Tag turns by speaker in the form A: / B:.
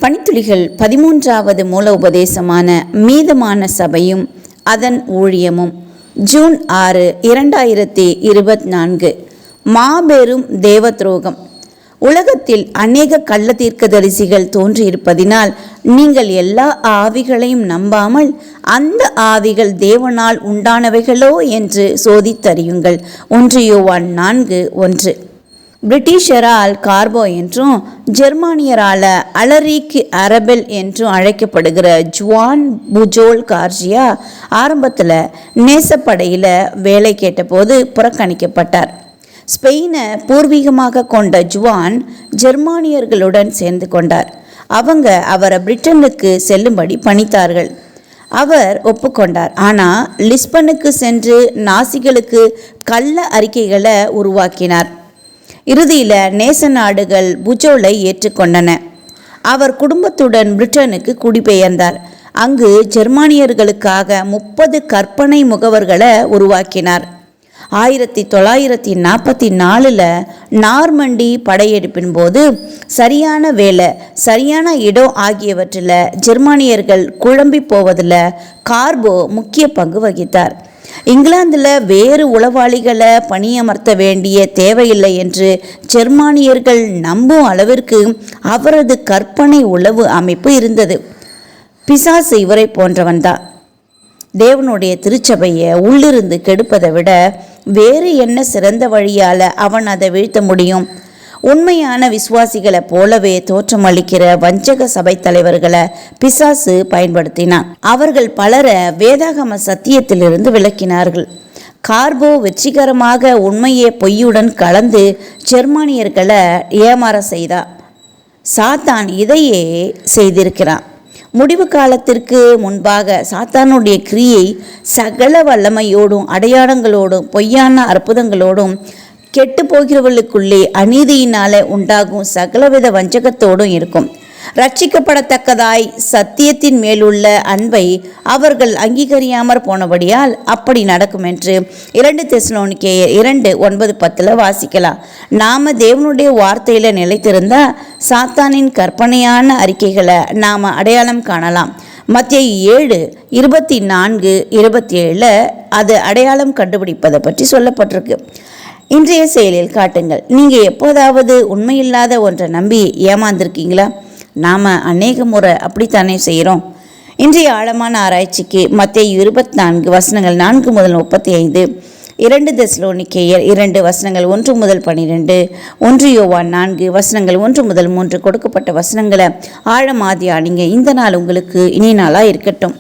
A: பணித்துளிகள் 13வது மூல உபதேசமான மீதமான சபையும் அதன் ஊழியமும். ஜூன் 6, 2024. மாபெரும் தேவத்ரோகம். உலகத்தில் அநேக கள்ள தீர்க்கதரிசிகள் தோன்றியிருப்பதினால் நீங்கள் எல்லா ஆவிகளையும் நம்பாமல் அந்த ஆவிகள் தேவனால் உண்டானவைகளோ என்று சோதித்தறியுங்கள். 1 யோவான் 4:1. பிரிட்டிஷரால் கார்போ என்றும் ஜெர்மானியரால் அலரிக் அரபெல் என்றும் அழைக்கப்படுகிற ஜுவான் புஜோல் கார்ஜியா ஆரம்பத்தில் நேசப்படையில் வேலை கேட்டபோது புறக்கணிக்கப்பட்டார். ஸ்பெயினை பூர்வீகமாக கொண்ட ஜுவான் ஜெர்மானியர்களுடன் சேர்ந்து கொண்டார். அவங்க அவரை பிரிட்டனுக்கு செல்லும்படி பணித்தார்கள். அவர் ஒப்புக்கொண்டார். ஆனால் லிஸ்பனுக்கு சென்று நாசிகளுக்கு கள்ள அறிக்கைகளை உருவாக்கினார். இறுதியில் நேச நாடுகள் புஜோலை ஏற்றுக்கொண்டன. அவர் குடும்பத்துடன் பிரிட்டனுக்கு குடிபெயர்ந்தார். அங்கு ஜெர்மானியர்களுக்காக 30 கற்பனை முகவர்களை உருவாக்கினார். 1944 நார்மண்டி படையெடுப்பின் போது சரியான வேலை, சரியான இடம் ஆகியவற்றில் ஜெர்மானியர்கள் குழம்பி போவதில் கார்போ முக்கிய பங்கு வகித்தார். இங்கிலாந்தில் வேறு உளவாளிகளை பணியமர்த்த வேண்டிய தேவையில்லை என்று ஜெர்மானியர்கள் நம்பும் அளவிற்கு அவரது கற்பனை உளவு அமைப்பு இருந்தது. பிசாசு இவரை போன்றவன்தான். தேவனுடைய திருச்சபையை உள்ளிருந்து கெடுப்பதை விட வேறு என்ன சிறந்த வழியால் அவன் அதை வீழ்த்த முடியும்? உண்மையான விசுவாசிகளை போலவே தோற்றமளிக்கிற வஞ்சக சபை தலைவர்களை பிசாசு பயன்படுத்தினான். அவர்கள் பலரை வேதாகம சத்தியத்திலிருந்து விலக்கினார்கள். கார்போ வெற்றிகரமாக உண்மையை பொய்யுடன் கலந்து ஜெர்மானியர்களை ஏமாற செய்தார். சாத்தான் இதையே செய்திருக்கிறான். முடிவு காலத்திற்கு முன்பாக சாத்தானுடைய கிரியை சகல வல்லமையோடும் அடையாளங்களோடும் பொய்யான அற்புதங்களோடும் கெட்டு போகிறவர்களுக்குள்ளே அநீதியினால உண்டாகும் சகலவித வஞ்சகத்தோடும் இருக்கும். ரட்சிக்கப்படத்தக்கதாய் சத்தியத்தின் மேலுள்ள அன்பை அவர்கள் அங்கீகரியாமற் போனபடியால் அப்படி நடக்கும் என்று 2 தெசலோனிக்கேயர் 2:9-10 வாசிக்கலாம். நாம தேவனுடைய வார்த்தையில் நிலைத்திருந்தால் சாத்தானின் கற்பனையான அறிக்கைகளை நாம் அடையாளம் காணலாம். மத்தேயு 7:24-27 அது அடையாளம் கண்டுபிடிப்பதை பற்றி சொல்லப்பட்டிருக்கு. இன்றைய செயலில் காட்டுங்கள். நீங்கள் எப்போதாவது உண்மையில்லாத ஒன்றை நம்பி ஏமாந்திருக்கீங்களா? நாம் அநேக முறை அப்படித்தானே செய்கிறோம். இன்றைய ஆழமான ஆராய்ச்சிக்கு மத்தேயு 24:4-35, 2 தெசலோனிக்கேயர் 2:1-12, 1 யோவான் 4:1-3 கொடுக்கப்பட்ட வசனங்களை ஆழமாதி ஆடிங்க. இந்த நாள் உங்களுக்கு இனிய நாளாக இருக்கட்டும்.